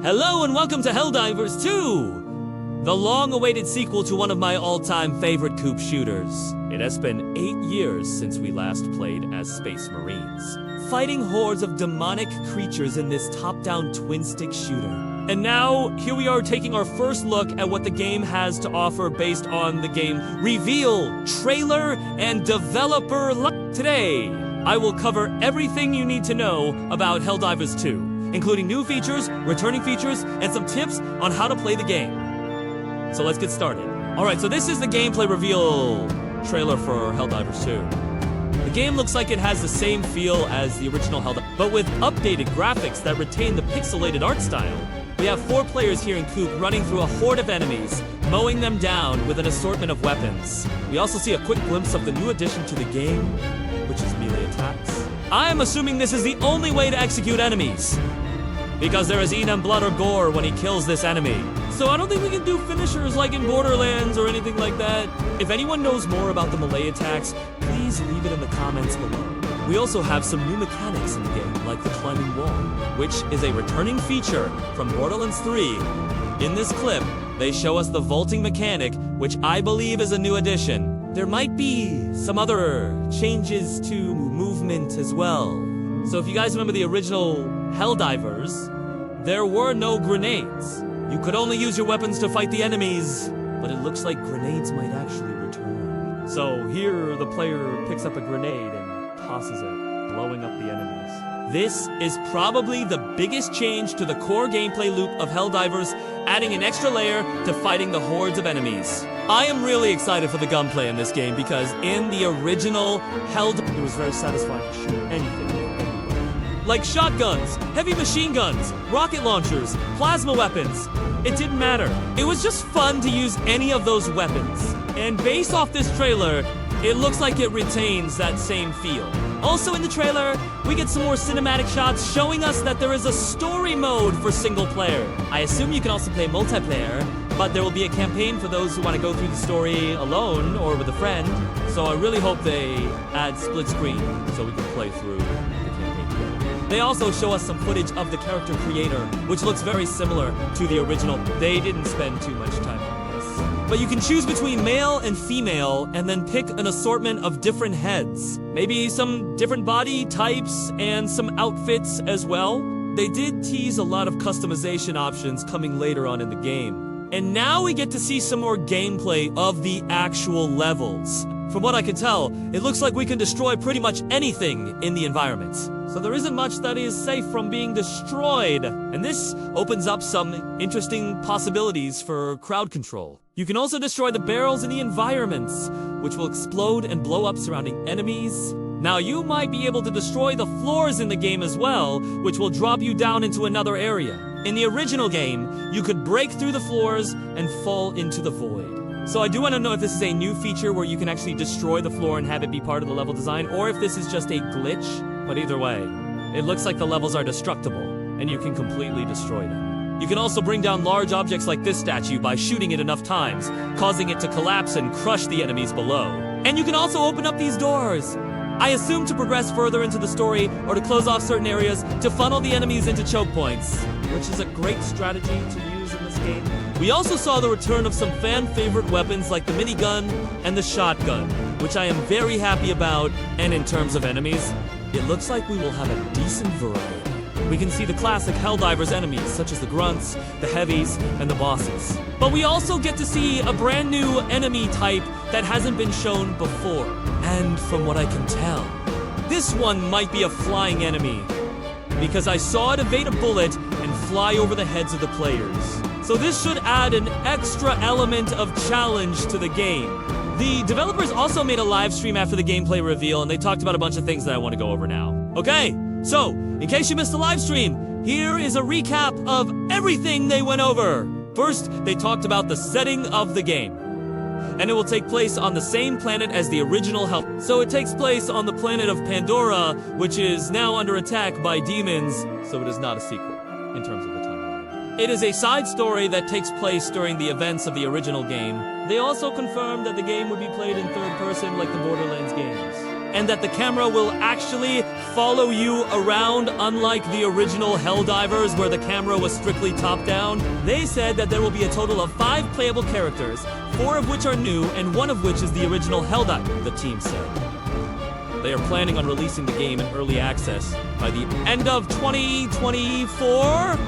Hello and welcome to Helldivers 2! The long-awaited sequel to one of my all-time favorite coop shooters. It has been 8 years since we last played as Space Marines, fighting hordes of demonic creatures in this top-down twin-stick shooter. And now, here we are taking our first look at what the game has to offer based on the game reveal, trailer, and developer Today, I will cover everything you need to know about Helldivers 2. Including new features, returning features, and some tips on how to play the game. So let's get started. Alright, so this is the gameplay reveal trailer for Helldivers 2. The game looks like it has the same feel as the original Helldivers, but with updated graphics that retain the pixelated art style. We have 4 players here in Coop running through a horde of enemies, mowing them down with an assortment of weapons. We also see a quick glimpse of the new addition to the game, which is melee attacks. I am assuming this is the only way to execute enemies, because there is Enum blood or gore when he kills this enemy. So I don't think we can do finishers like in Borderlands or anything like that. If anyone knows more about the melee attacks, please leave it in the comments below. We also have some new mechanics in the game, like the climbing wall, which is a returning feature from Borderlands 3. In this clip, they show us the vaulting mechanic, which I believe is a new addition. There might be some other changes to movement as well. So if you guys remember the original Helldivers, there were no grenades. You could only use your weapons to fight the enemies, but it looks like grenades might actually return. So here the player picks up a grenade and tosses it, blowing up the enemies. This is probably the biggest change to the core gameplay loop of Helldivers, adding an extra layer to fighting the hordes of enemies. I am really excited for the gunplay in this game because in the original it was very satisfying to shoot anything. Like shotguns, heavy machine guns, rocket launchers, plasma weapons. It didn't matter. It was just fun to use any of those weapons. And based off this trailer, it looks like it retains that same feel. Also in the trailer, we get some more cinematic shots showing us that there is a story mode for single player. I assume you can also play multiplayer, but there will be a campaign for those who want to go through the story alone or with a friend. So I really hope they add split screen so we can play through the campaign together. They also show us some footage of the character creator, which looks very similar to the original. They didn't spend too much time on this. But you can choose between male and female, and then pick an assortment of different heads. Maybe some different body types, and some outfits as well. They did tease a lot of customization options coming later on in the game. And now we get to see some more gameplay of the actual levels. From what I can tell, it looks like we can destroy pretty much anything in the environment. So there isn't much that is safe from being destroyed. And this opens up some interesting possibilities for crowd control. You can also destroy the barrels in the environments, which will explode and blow up surrounding enemies. Now you might be able to destroy the floors in the game as well, which will drop you down into another area. In the original game, you could break through the floors and fall into the void. So I do want to know if this is a new feature where you can actually destroy the floor and have it be part of the level design, or if this is just a glitch. But either way, it looks like the levels are destructible, and you can completely destroy them. You can also bring down large objects like this statue by shooting it enough times, causing it to collapse and crush the enemies below. And you can also open up these doors. I assume to progress further into the story, or to close off certain areas, to funnel the enemies into choke points, which is a great strategy to use in this game. We also saw the return of some fan-favorite weapons like the minigun and the shotgun, which I am very happy about, and in terms of enemies, it looks like we will have a decent variety. We can see the classic Helldivers enemies, such as the grunts, the heavies, and the bosses. But we also get to see a brand new enemy type that hasn't been shown before. And from what I can tell, this one might be a flying enemy, because I saw it evade a bullet and fly over the heads of the players. So this should add an extra element of challenge to the game. The developers also made a live stream after the gameplay reveal, and they talked about a bunch of things that I want to go over now. Okay, so, in case you missed the live stream, here is a recap of everything they went over. First, they talked about the setting of the game. And it will take place on the same planet as the original Hell. So it takes place on the planet of Pandora, which is now under attack by demons, so it is not a sequel, in terms of the timeline. It is a side story that takes place during the events of the original game. They also confirmed that the game would be played in third person like the Borderlands games. and that the camera will actually follow you around, unlike the original Helldivers where the camera was strictly top-down. They said that there will be a total of 5 playable characters, 4 of which are new, and 1 of which is the original Helldiver, the team said. They are planning on releasing the game in early access by the end of 2024.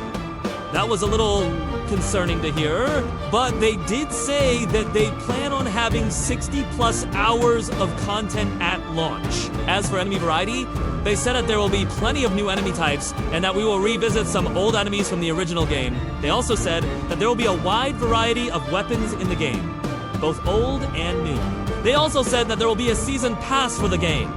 That was a little concerning to hear, but they did say that they plan on having 60+ hours of content at launch. As for enemy variety, they said that there will be plenty of new enemy types and that we will revisit some old enemies from the original game. They also said that there will be a wide variety of weapons in the game, both old and new. They also said that there will be a season pass for the game,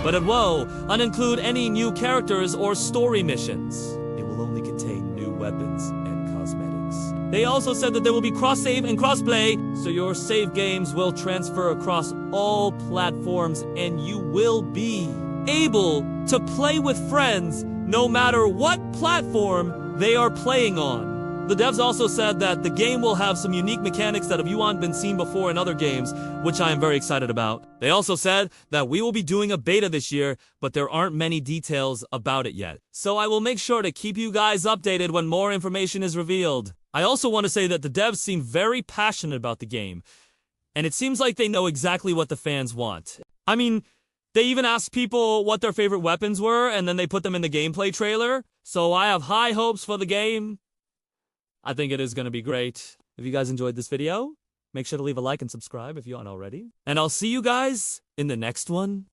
but it won't include any new characters or story missions. It will only contain new weapons and cosmetics. They also said that there will be cross-save and cross-play, so your save games will transfer across all platforms and you will be able to play with friends no matter what platform they are playing on. The devs also said that the game will have some unique mechanics that have been seen before in other games, which I am very excited about. They also said that we will be doing a beta this year, but there aren't many details about it yet. So I will make sure to keep you guys updated when more information is revealed. I also want to say that the devs seem very passionate about the game, and it seems like they know exactly what the fans want. I mean, they even asked people what their favorite weapons were, and then they put them in the gameplay trailer. So I have high hopes for the game. I think it is going to be great. If you guys enjoyed this video, make sure to leave a like and subscribe if you aren't already. And I'll see you guys in the next one.